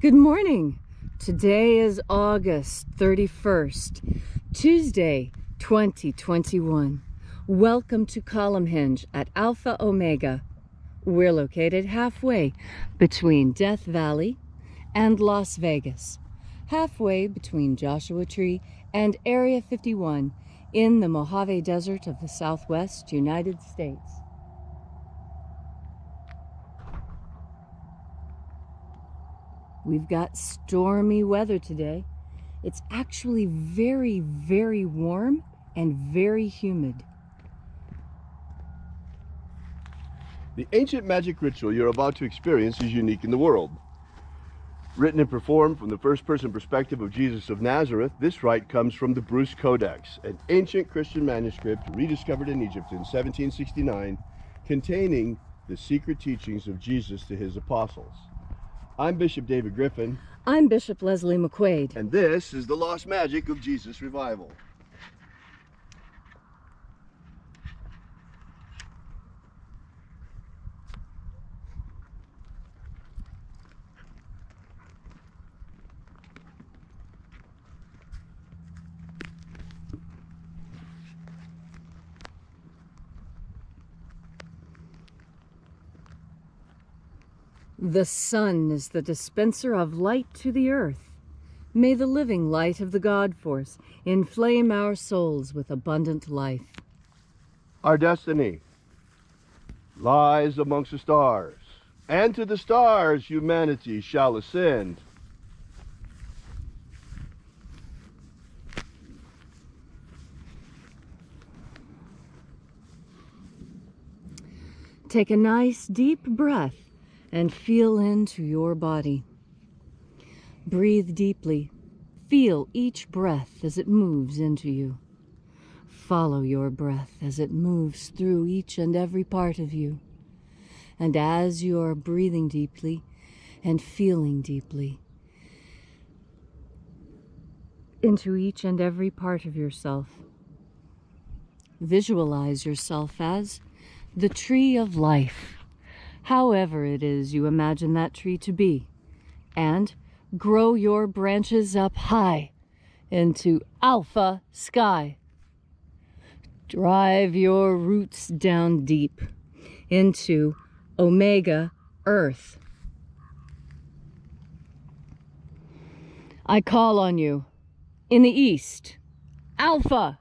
Good morning. Today is August 31st, Tuesday, 2021. Welcome to Column Hinge at Alpha Omega. We're located halfway between Death Valley and Las Vegas, halfway between Joshua Tree and Area 51 in the Mojave Desert of the Southwest United States. We've got stormy weather today. It's actually very, very warm and very humid. The ancient magic ritual you're about to experience is unique in the world. Written and performed from the first-person perspective of Jesus of Nazareth, this rite comes from the Bruce Codex, an ancient Christian manuscript rediscovered in Egypt in 1769, containing the secret teachings of Jesus to his apostles. I'm Bishop David Griffin. I'm Bishop Leslie McQuade. And this is the Lost Magic of Jesus Revival. The sun is the dispenser of light to the earth. May the living light of the God Force inflame our souls with abundant life. Our destiny lies amongst the stars, and to the stars humanity shall ascend. Take a nice deep breath and feel into your body. Breathe deeply. Feel each breath as it moves into you. Follow your breath as it moves through each and every part of you. And as you are breathing deeply and feeling deeply into each and every part of yourself, visualize yourself as the tree of life, however it is you imagine that tree to be, and grow your branches up high into alpha sky. Drive your roots down deep into omega earth. I call on you in the east, alpha.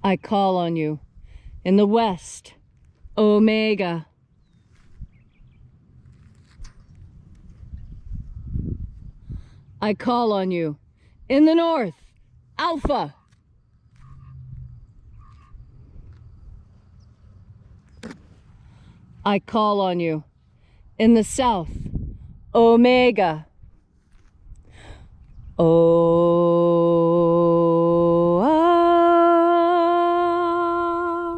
I call on you in the west, omega. I call on you in the north, alpha. I call on you in the south, omega.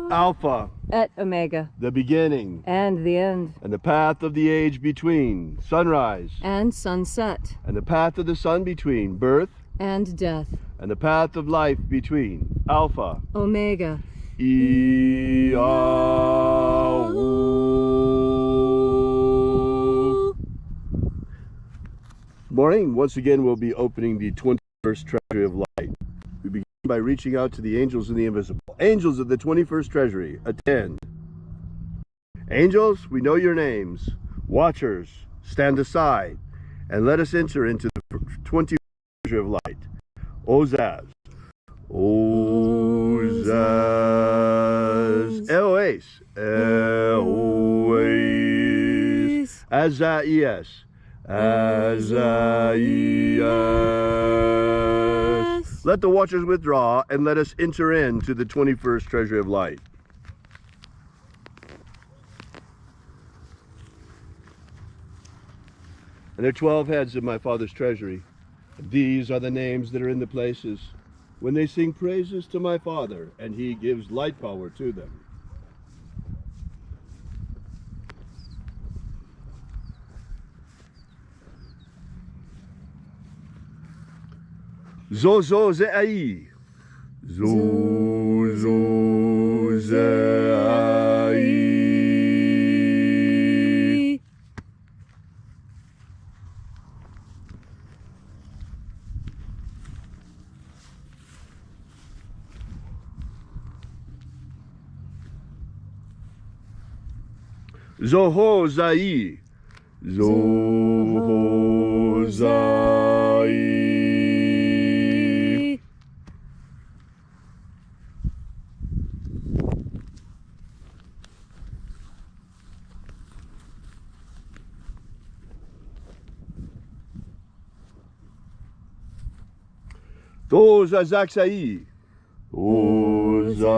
Alpha, Et omega, the beginning, and the end, and the path of the age between sunrise, and sunset, and the path of the sun between birth, and death, and the path of life between Alpha, omega. Morning. Once again, we'll be opening the 21st Treasury of Light. We begin by reaching out to the angels in the invisible. Angels of the 21st Treasury, attend. Angels, we know your names. Watchers, stand aside, and let us enter into the 21st Treasury of Light. Ozaz. Ozaz. Eloes. Eloes. Azaias. Azaias. Let the watchers withdraw and let us enter into the 21st Treasury of Light. And there are 12 heads of my Father's treasury. These are the names that are in the places when they sing praises to my Father, and he gives light power to them. Zozo Ze'ai. Zozo Ze'ai. Zohozai. Zohozai. Tozazaksai. Tozazaksai.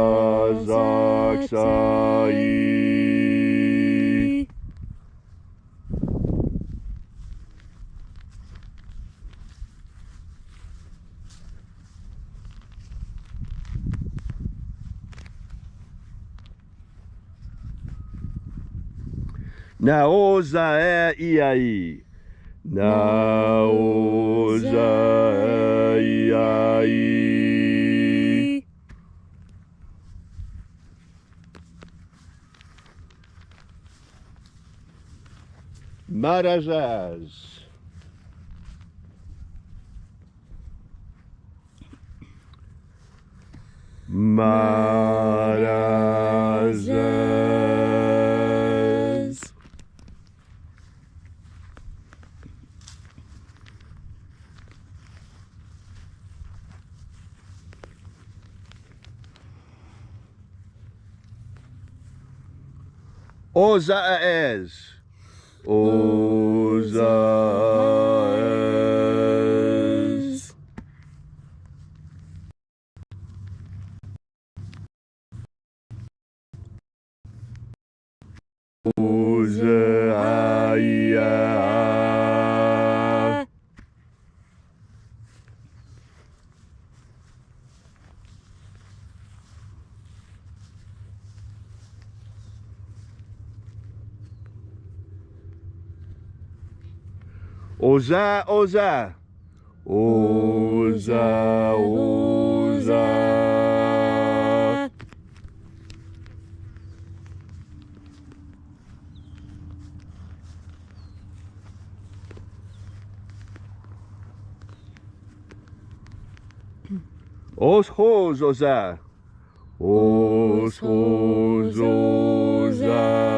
Naozaeiai. Naozaeiai. Marazaz. Marazaz. Ozaez. Ozaez. Ozaia. Oza, Oza. Oza, Oza. Os-hos, Oza. Os-hos, Oza.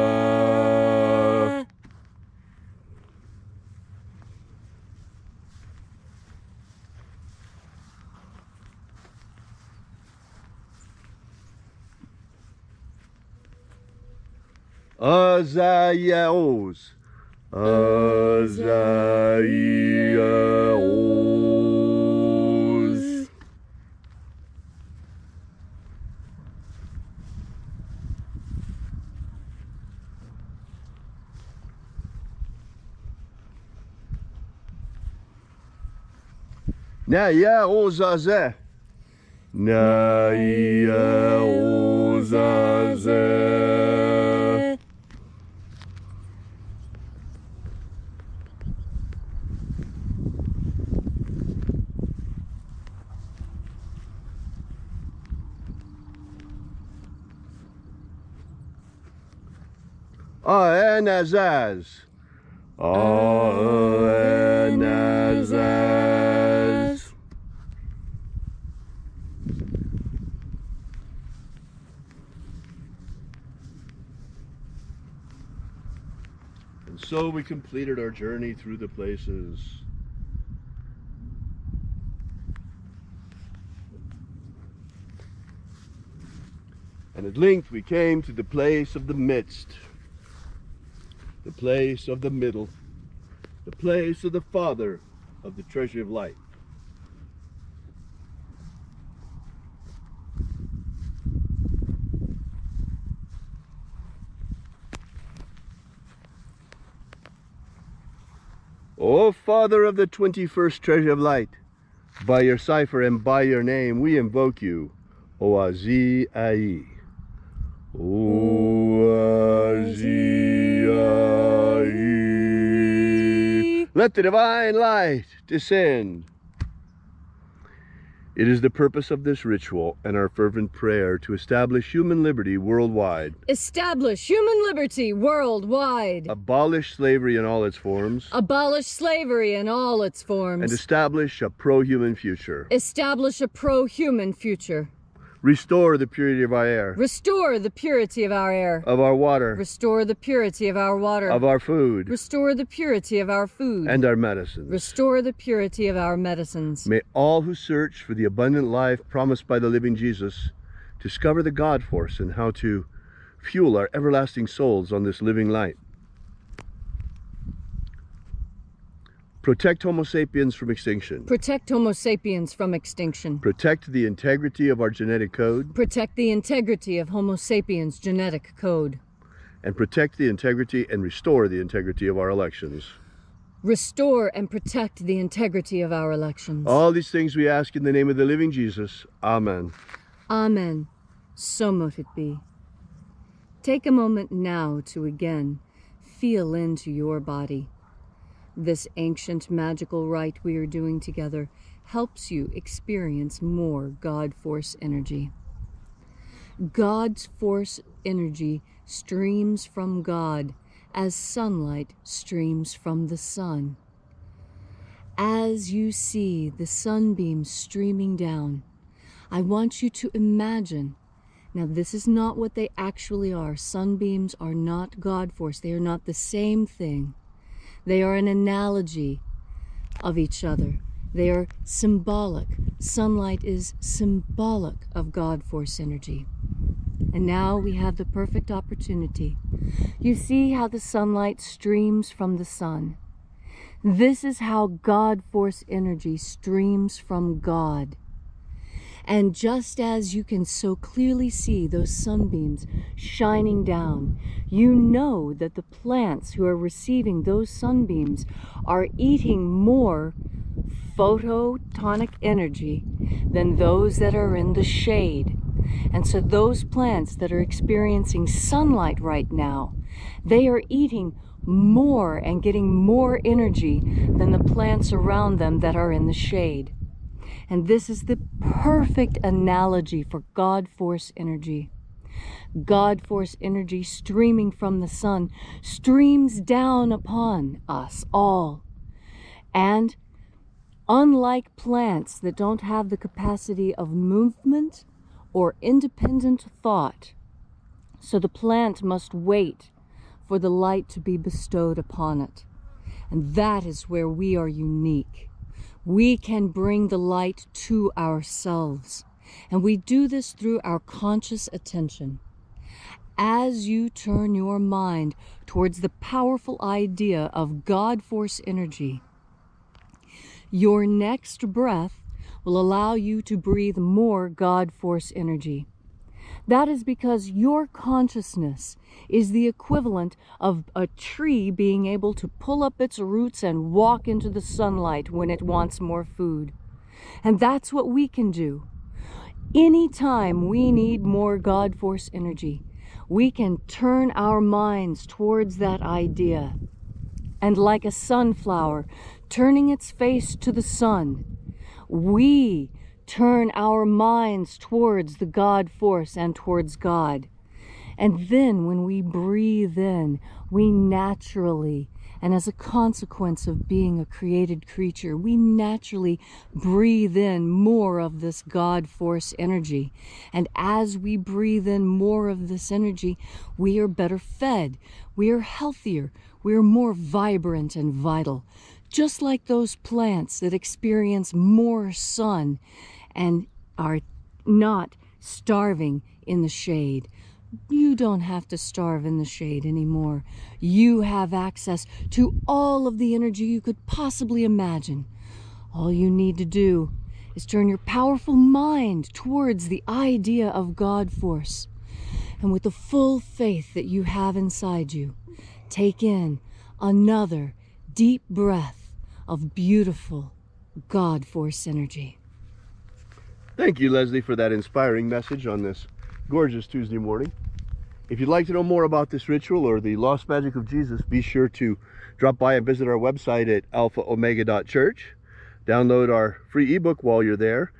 Azaiaos. Azaiaos. Naya ozaze. Naya ozaze. Aenazaz. Aenazaz. And so we completed our journey through the places. And at length we came to the place of the midst. The place of the middle, the place of the Father of the treasure of light. O Father of the 21st treasure of light, by your cipher and by your name we invoke you, Oazi Ai. Oazi. Let the divine light descend. It is the purpose of this ritual and our fervent prayer to establish human liberty worldwide. Establish human liberty worldwide. Abolish slavery in all its forms. Abolish slavery in all its forms. And establish a pro-human future. Establish a pro-human future. Restore the purity of our air. Restore the purity of our air. Of our water. Restore the purity of our water. Of our food. Restore the purity of our food. And our medicines. Restore the purity of our medicines. May all who search for the abundant life promised by the living Jesus discover the God force and how to fuel our everlasting souls on this living light. Protect Homo sapiens from extinction. Protect Homo sapiens from extinction. Protect the integrity of our genetic code. Protect the integrity of Homo sapiens' genetic code. And protect the integrity and restore the integrity of our elections. Restore and protect the integrity of our elections. All these things we ask in the name of the living Jesus. Amen. Amen. So mote it be. Take a moment now to again feel into your body. This ancient magical rite we are doing together helps you experience more God Force energy. God's Force energy streams from God as sunlight streams from the sun. As you see the sunbeams streaming down, I want you to imagine. Now, this is not what they actually are. Sunbeams are not God Force. They are not the same thing. They are an analogy of each other. They are symbolic. Sunlight is symbolic of God Force energy. And now we have the perfect opportunity. You see how the sunlight streams from the sun. This is how God Force energy streams from God. And just as you can so clearly see those sunbeams shining down, you know that the plants who are receiving those sunbeams are eating more photonic energy than those that are in the shade. And so those plants that are experiencing sunlight right now, they are eating more and getting more energy than the plants around them that are in the shade. And this is the perfect analogy for God Force energy. God Force energy streaming from the sun streams down upon us all. And unlike plants that don't have the capacity of movement or independent thought, so the plant must wait for the light to be bestowed upon it. And that is where we are unique. We can bring the light to ourselves, and we do this through our conscious attention. As you turn your mind towards the powerful idea of God Force energy, your next breath will allow you to breathe more God Force energy. That is because your consciousness is the equivalent of a tree being able to pull up its roots and walk into the sunlight when it wants more food. And that's what we can do. Anytime we need more God Force energy, we can turn our minds towards that idea. And like a sunflower turning its face to the sun, we turn our minds towards the God Force and towards God. And then when we breathe in, we naturally, and as a consequence of being a created creature, we naturally breathe in more of this God Force energy. And as we breathe in more of this energy, we are better fed, we are healthier, we are more vibrant and vital. Just like those plants that experience more sun and are not starving in the shade. You don't have to starve in the shade anymore. You have access to all of the energy you could possibly imagine. All you need to do is turn your powerful mind towards the idea of God Force. And with the full faith that you have inside you, take in another deep breath of beautiful God Force energy. Thank you, Leslie, for that inspiring message on this gorgeous Tuesday morning. If you'd like to know more about this ritual or the lost magic of Jesus, be sure to drop by and visit our website at alphaomega.church. Download our free ebook while you're there.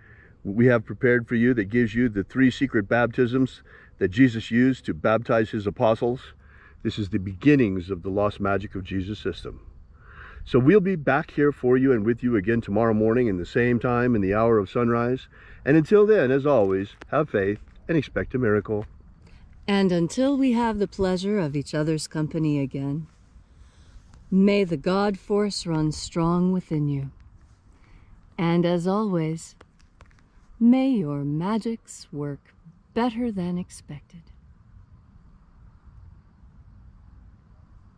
We have prepared for you that gives you the 3 secret baptisms that Jesus used to baptize his apostles. This is the beginnings of the lost magic of Jesus system. So we'll be back here for you and with you again tomorrow morning in the same time in the hour of sunrise. And until then, as always, have faith and expect a miracle. And until we have the pleasure of each other's company again, may the God force run strong within you. And as always, may your magics work better than expected.